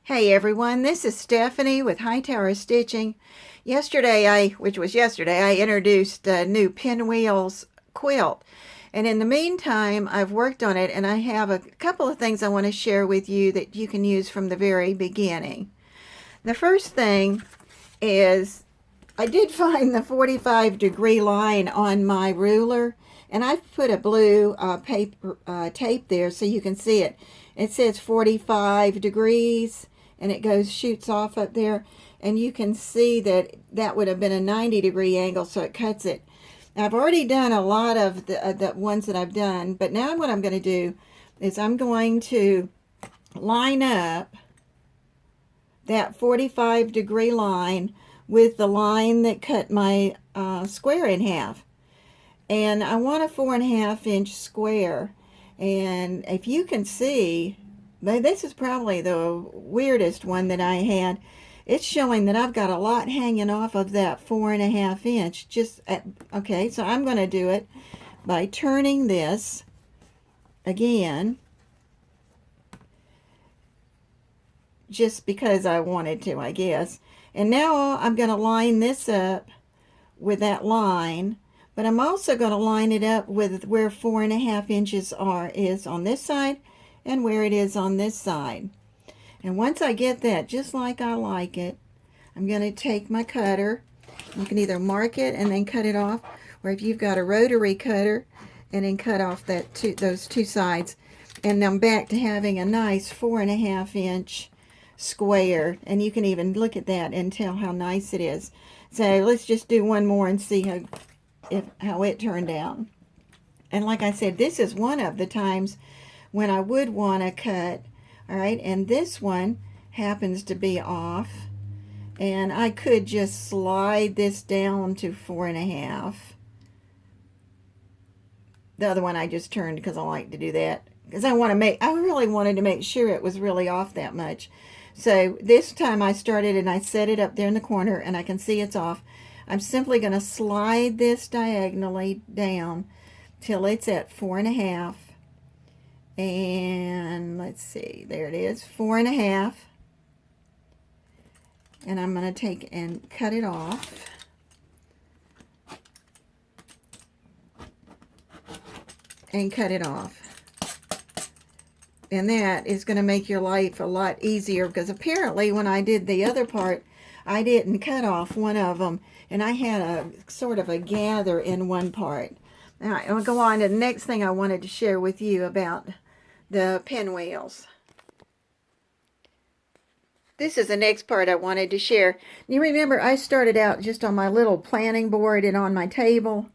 Hey everyone, this is Stephanie with Hightower Stitching. Which was yesterday, I introduced a new Pinwheels quilt. And in the meantime, I've worked on it and I have a couple of things I want to share with you that you can use from the very beginning. The first thing is I did find the 45-degree line on my ruler, and I've put a blue tape there so you can see it. It says 45 degrees, and it shoots off up there, and you can see that that would have been a 90-degree angle, so it cuts it. Now, I've already done a lot of the ones that I've done, but now what I'm going to do is I'm going to line up that 45-degree line with the line that cut my square in half. And I want a 4.5-inch square. And if you can see, this is probably the weirdest one that I had. It's showing that I've got a lot hanging off of that 4.5 inch. Okay, so I'm going to do it by turning this again, just because I wanted to, I guess. And now I'm going to line this up with that line, but I'm also going to line it up with where 4.5 inches is on this side and where it is on this side. And once I get that just like I like it, I'm going to take my cutter. You can either mark it and then cut it off, or if you've got a rotary cutter, and then cut off those two sides. And I'm back to having a nice 4.5-inch square, and you can even look at that and tell how nice it is. So let's just do one more and see how it turned out. And like I said, this is one of the times when I would want to cut. All right, and this one happens to be off, and I could just slide this down to 4.5. The other one I just turned because I like to do that, because I really wanted to make sure it was really off that much. So this time I started and I set it up there in the corner, and I can see it's off. I'm simply going to slide this diagonally down till it's at 4.5. And let's see, there it is, 4.5. And I'm going to take and cut it off. And cut it off. And that is going to make your life a lot easier, because apparently when I did the other part, I didn't cut off one of them, and I had a sort of a gather in one part. All right, I'll go on to the next thing I wanted to share with you about the pinwheels. This is the next part I wanted to share. You remember I started out just on my little planning board and on my table,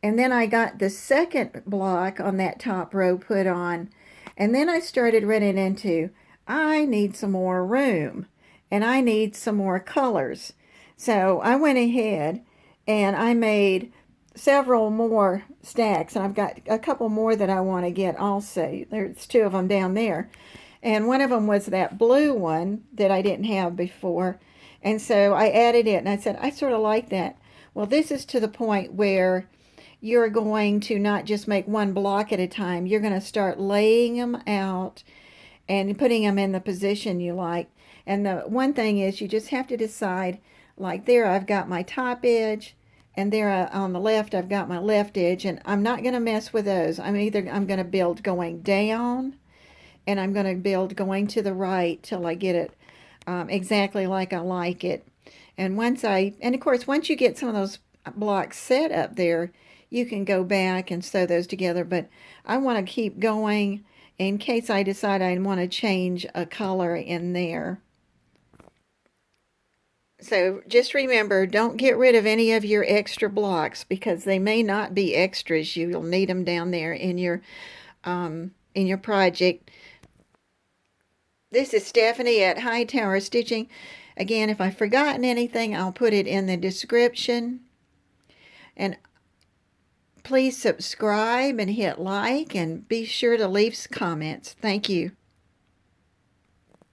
and then I got the second block on that top row put on. And then I started running into, I need some more room, and I need some more colors. So I went ahead and I made several more stacks, and I've got a couple more that I want to get also. There's two of them down there. And one of them was that blue one that I didn't have before. And so I added it, and I said, I sort of like that. Well, this is to the point where you're going to not just make one block at a time. You're going to start laying them out and putting them in the position you like. And the one thing is, you just have to decide, like there I've got my top edge, and there on the left I've got my left edge, and I'm not going to mess with those. I'm going to build going down, and I'm going to build going to the right till I get it exactly like I like it. And of course, once you get some of those blocks set up there, you can go back and sew those together, but I want to keep going in case I decide I want to change a color in there. So just remember, don't get rid of any of your extra blocks, because they may not be extras. You'll need them down there in your project. This is Stephanie at Hightower Stitching. Again, if I've forgotten anything, I'll put it in the description. And please subscribe and hit like, and be sure to leave comments. Thank you.